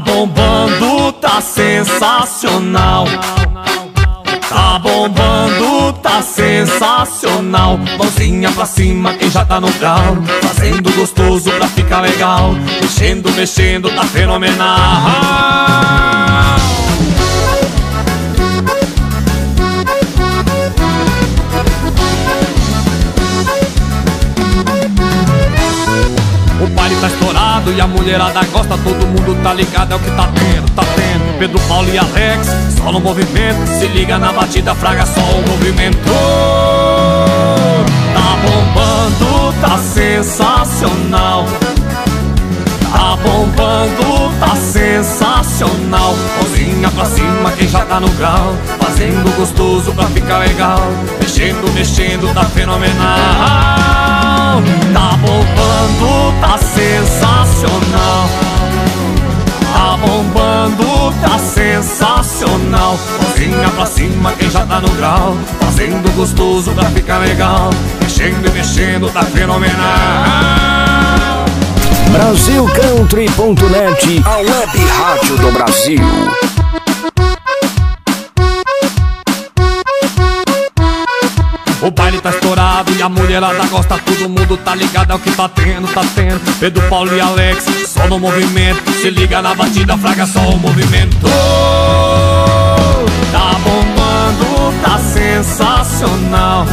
Tá bombando, tá sensacional. Tá bombando, tá sensacional. Mãozinha pra cima quem já tá no grau, fazendo gostoso pra ficar legal. Mexendo, mexendo, tá fenomenal. O baile tá estourado e a mulherada gosta, todo mundo tá ligado, é o que tá tendo, tá tendo. Pedro, Paulo e Alex, só no movimento, se liga na batida, fraga só o movimento. Tá bombando, tá sensacional. Tá bombando, tá sensacional. Mãozinha pra cima quem já tá no grau, fazendo gostoso pra ficar legal. Mexendo, mexendo, tá fenomenal. Tá bombando, tá sensacional. Tá bombando, tá sensacional. Mãozinha pra cima quem já tá no grau, fazendo gostoso pra ficar legal. Mexendo e mexendo, tá fenomenal. Brasilcountry.net, a web rádio do Brasil. O baile tá estourado e a mulherada gosta, todo mundo tá ligado, é o que tá tendo, tá tendo. Pedro, Paulo e Alex, só no movimento, se liga na batida, fraga só o movimento. Tá bombando, tá sensacional.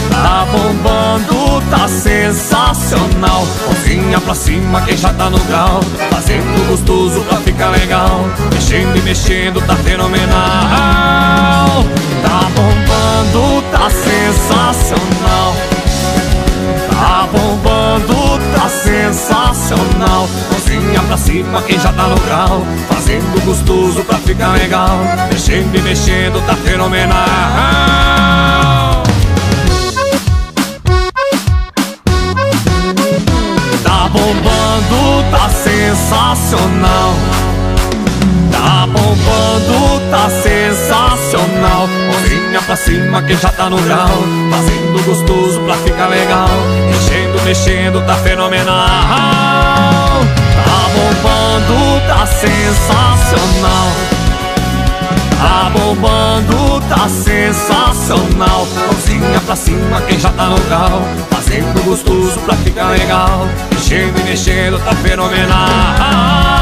Tá bombando, tá sensacional. Mãozinha pra cima quem já tá no grau, fazendo gostoso pra ficar legal. Mexendo e mexendo, tá fenomenal. Tá bombando, tá sensacional. Tá bombando, tá sensacional. Mãozinha pra cima quem já tá no grau, fazendo gostoso pra ficar legal. Mexendo e mexendo, tá fenomenal. Tá bombando, tá sensacional. Tá bombando, tá sensacional. Mãozinha pra cima quem já tá no grau, fazendo gostoso pra ficar legal. Mexendo, mexendo, tá fenomenal. Tá bombando, tá sensacional. Tá bombando, tá sensacional. Mãozinha pra cima quem já tá no grau, fazendo gostoso pra ficar legal. Mexendo e mexendo, tá fenomenal.